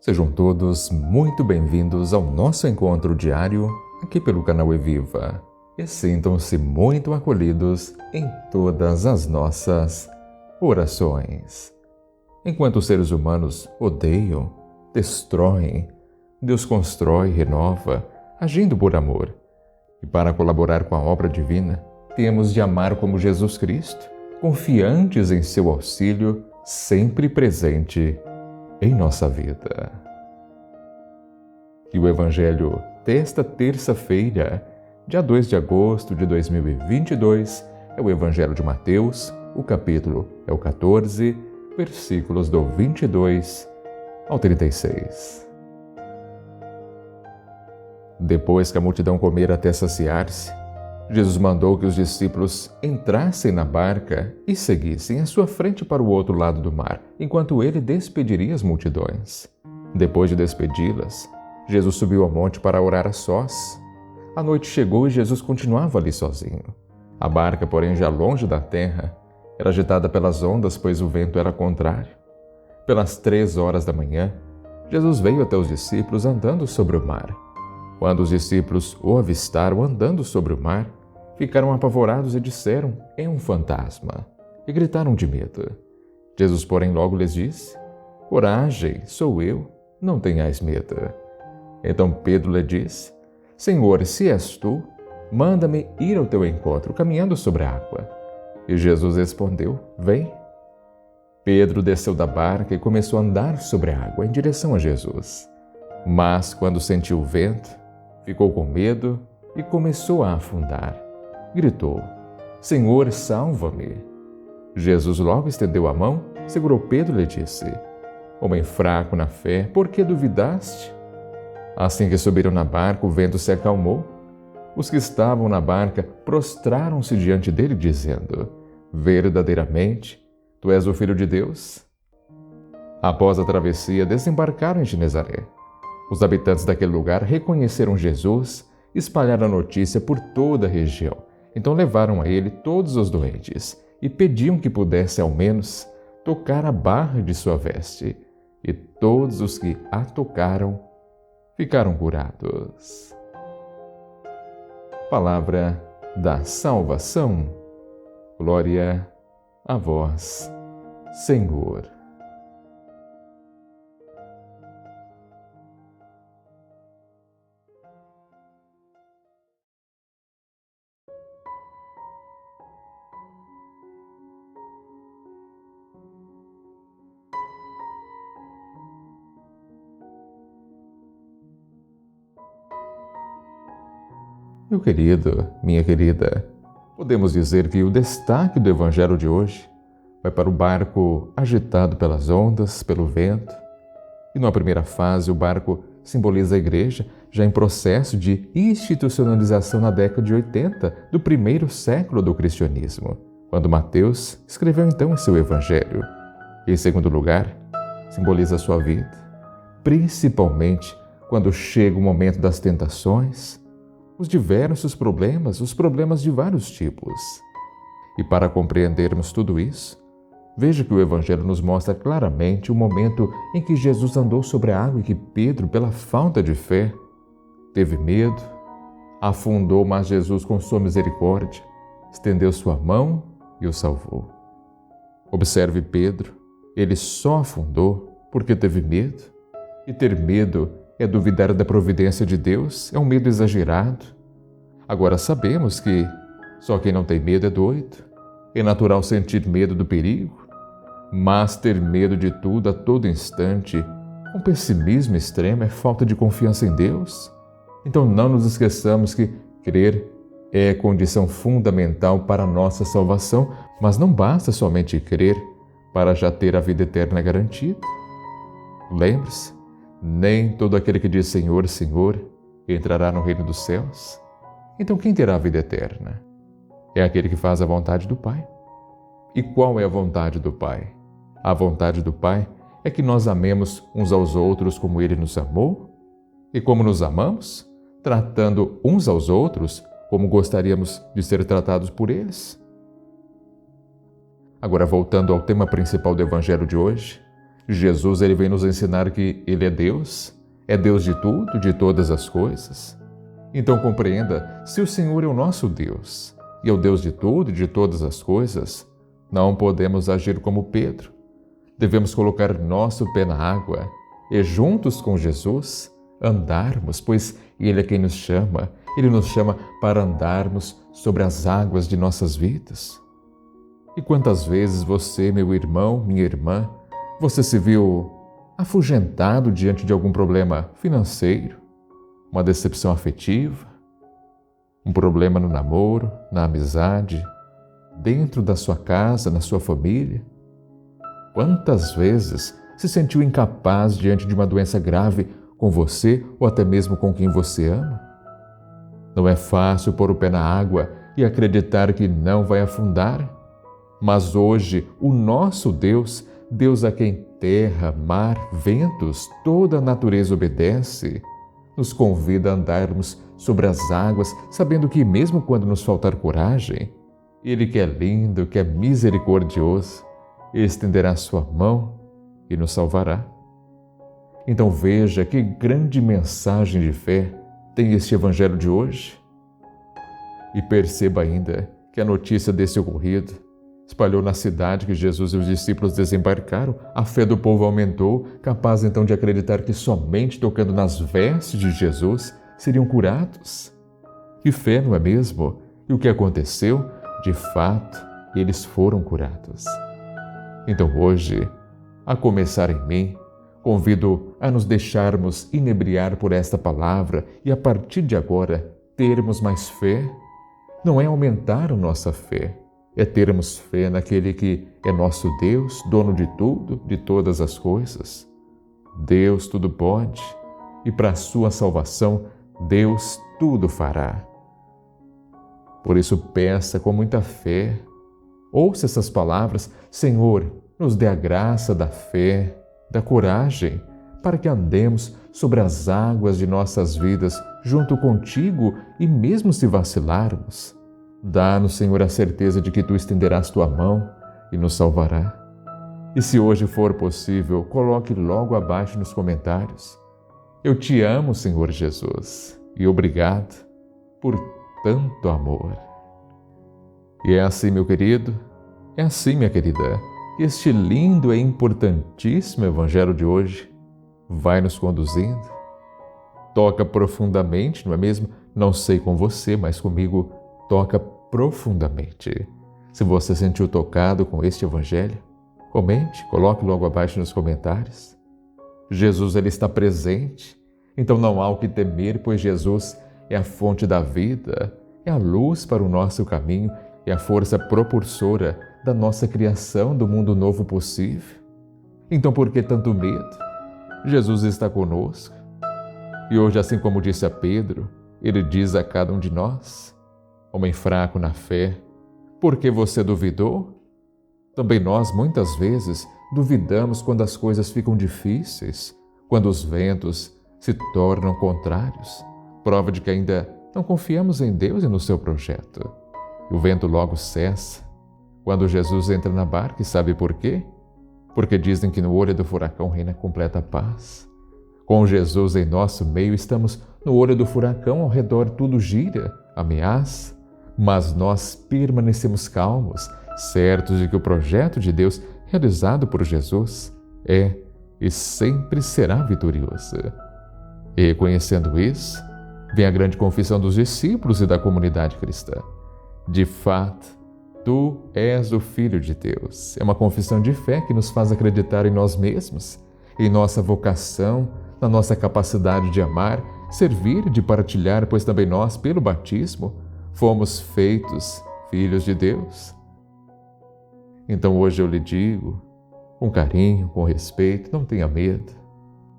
Sejam todos muito bem-vindos ao nosso encontro diário aqui pelo canal Eviva e sintam-se muito acolhidos em todas as nossas orações. Enquanto os seres humanos odeiam, destroem, Deus constrói e renova, agindo por amor. E para colaborar com a obra divina, temos de amar como Jesus Cristo, confiantes em seu auxílio, sempre presente em nossa vida. E o Evangelho desta terça-feira, dia 2 de agosto de 2022, é o Evangelho de Mateus, o capítulo é o 14, versículos do 22 ao 36. Depois que a multidão comera até saciar-se, Jesus mandou que os discípulos entrassem na barca e seguissem à sua frente para o outro lado do mar, enquanto ele despediria as multidões. Depois de despedi-las, Jesus subiu ao monte para orar a sós. A noite chegou e Jesus continuava ali sozinho. A barca, porém, já longe da terra, era agitada pelas ondas, pois o vento era contrário. Pelas 3 horas da manhã, Jesus veio até os discípulos andando sobre o mar. Quando os discípulos o avistaram andando sobre o mar, ficaram apavorados e disseram: "É um fantasma!" e gritaram de medo. Jesus, porém, logo lhes disse: "Coragem, sou eu, não tenhais medo." Então Pedro lhe disse: "Senhor, se és tu, manda-me ir ao teu encontro, caminhando sobre a água." E Jesus respondeu: "Vem." Pedro desceu da barca e começou a andar sobre a água em direção a Jesus. Mas, quando sentiu o vento, ficou com medo e começou a afundar. Gritou: "Senhor, salva-me!" Jesus logo estendeu a mão, segurou Pedro e lhe disse: "Homem fraco na fé, por que duvidaste?" Assim que subiram na barca, o vento se acalmou. Os que estavam na barca prostraram-se diante dele, dizendo: "Verdadeiramente, tu és o Filho de Deus." Após a travessia, desembarcaram em Genezaré. Os habitantes daquele lugar reconheceram Jesus e espalharam a notícia por toda a região. Então levaram a ele todos os doentes e pediam que pudesse ao menos tocar a barra de sua veste. E todos os que a tocaram ficaram curados. Palavra da salvação. Glória a vós, Senhor. Meu querido, minha querida, podemos dizer que o destaque do Evangelho de hoje vai para o barco agitado pelas ondas, pelo vento. E numa primeira fase, o barco simboliza a igreja já em processo de institucionalização na década de 80 do primeiro século do cristianismo, quando Mateus escreveu então em seu Evangelho. E, em segundo lugar, simboliza a sua vida, principalmente quando chega o momento das tentações, os diversos problemas, os problemas de vários tipos. E para compreendermos tudo isso, veja que o Evangelho nos mostra claramente o momento em que Jesus andou sobre a água e que Pedro, pela falta de fé, teve medo, afundou, mas Jesus, com sua misericórdia, estendeu sua mão e o salvou. Observe Pedro, ele só afundou porque teve medo, e ter medo é duvidar da providência de Deus, é um medo exagerado. Agora sabemos que só quem não tem medo é doido. É natural sentir medo do perigo, mas ter medo de tudo a todo instante, com pessimismo extremo, é falta de confiança em Deus. Então não nos esqueçamos que crer é condição fundamental para a nossa salvação, mas não basta somente crer para já ter a vida eterna garantida. Lembre-se, nem todo aquele que diz Senhor, Senhor, entrará no reino dos céus. Então quem terá a vida eterna? É aquele que faz a vontade do Pai. E qual é a vontade do Pai? A vontade do Pai é que nós amemos uns aos outros como Ele nos amou. E como nos amamos? Tratando uns aos outros como gostaríamos de ser tratados por eles. Agora, voltando ao tema principal do Evangelho de hoje, Jesus ele vem nos ensinar que Ele é Deus de tudo, de todas as coisas. Então compreenda, se o Senhor é o nosso Deus e é o Deus de tudo e de todas as coisas, não podemos agir como Pedro. Devemos colocar nosso pé na água e juntos com Jesus andarmos, pois Ele é quem nos chama. Ele nos chama para andarmos sobre as águas de nossas vidas. E quantas vezes você, meu irmão, minha irmã, você se viu afugentado diante de algum problema financeiro, uma decepção afetiva, um problema no namoro, na amizade, dentro da sua casa, na sua família? Quantas vezes se sentiu incapaz diante de uma doença grave com você ou até mesmo com quem você ama? Não é fácil pôr o pé na água e acreditar que não vai afundar, mas hoje o nosso Deus, Deus a quem terra, mar, ventos, toda a natureza obedece, nos convida a andarmos sobre as águas, sabendo que mesmo quando nos faltar coragem, Ele que é lindo, que é misericordioso, estenderá sua mão e nos salvará. Então veja que grande mensagem de fé tem este Evangelho de hoje. E perceba ainda que a notícia desse ocorrido espalhou na cidade que Jesus e os discípulos desembarcaram. A fé do povo aumentou, capaz então de acreditar que somente tocando nas vestes de Jesus seriam curados. Que fé, não é mesmo? E o que aconteceu? De fato, eles foram curados. Então hoje, a começar em mim, convido a nos deixarmos inebriar por esta palavra e a partir de agora termos mais fé. Não é aumentar a nossa fé, é termos fé naquele que é nosso Deus, dono de tudo, de todas as coisas. Deus tudo pode e para a sua salvação, Deus tudo fará. Por isso peça com muita fé. Ouça essas palavras: Senhor, nos dê a graça da fé, da coragem, para que andemos sobre as águas de nossas vidas junto contigo e mesmo se vacilarmos, dá-nos, Senhor, a certeza de que Tu estenderás Tua mão e nos salvará. E se hoje for possível, coloque logo abaixo nos comentários: eu te amo, Senhor Jesus, e obrigado por tanto amor. E é assim, meu querido, é assim, minha querida, que este lindo e importantíssimo Evangelho de hoje vai nos conduzindo. Toca profundamente, não é mesmo? Não sei com você, mas comigo toca profundamente. Se você sentiu tocado com este Evangelho, comente, coloque logo abaixo nos comentários. Jesus, ele está presente, então não há o que temer, pois Jesus é a fonte da vida, é a luz para o nosso caminho, é a força propulsora da nossa criação, do mundo novo possível. Então por que tanto medo? Jesus está conosco. E hoje, assim como disse a Pedro, ele diz a cada um de nós: homem fraco na fé, por que você duvidou? Também nós, muitas vezes, duvidamos quando as coisas ficam difíceis, quando os ventos se tornam contrários, prova de que ainda não confiamos em Deus e no seu projeto. E o vento logo cessa quando Jesus entra na barca, e sabe por quê? Porque dizem que no olho do furacão reina completa paz. Com Jesus em nosso meio, estamos no olho do furacão, ao redor tudo gira, ameaça, mas nós permanecemos calmos, certos de que o projeto de Deus, realizado por Jesus, é e sempre será vitorioso. E reconhecendo isso, vem a grande confissão dos discípulos e da comunidade cristã. De fato, Tu és o Filho de Deus. É uma confissão de fé que nos faz acreditar em nós mesmos, em nossa vocação, na nossa capacidade de amar, servir e de partilhar, pois também nós, pelo batismo, fomos feitos filhos de Deus. Então hoje eu lhe digo, com carinho, com respeito, não tenha medo.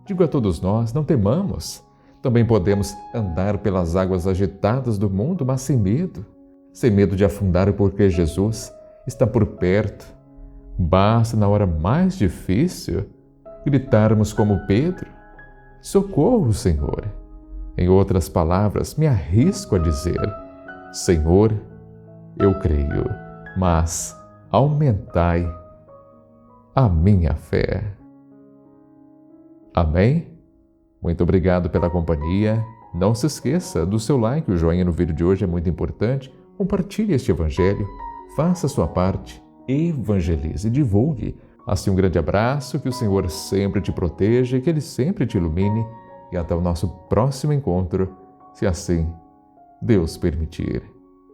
Digo a todos nós, não temamos. Também podemos andar pelas águas agitadas do mundo, mas sem medo de afundar, porque Jesus está por perto. Basta, na hora mais difícil, gritarmos como Pedro: socorro, Senhor. Em outras palavras, me arrisco a dizer: Senhor, eu creio, mas aumentai a minha fé. Amém? Muito obrigado pela companhia. Não se esqueça do seu like, o joinha no vídeo de hoje é muito importante. Compartilhe este evangelho, faça a sua parte, evangelize, divulgue. Assim, um grande abraço, que o Senhor sempre te proteja e que Ele sempre te ilumine. E até o nosso próximo encontro, se assim Deus permitir.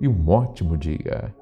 E um ótimo dia.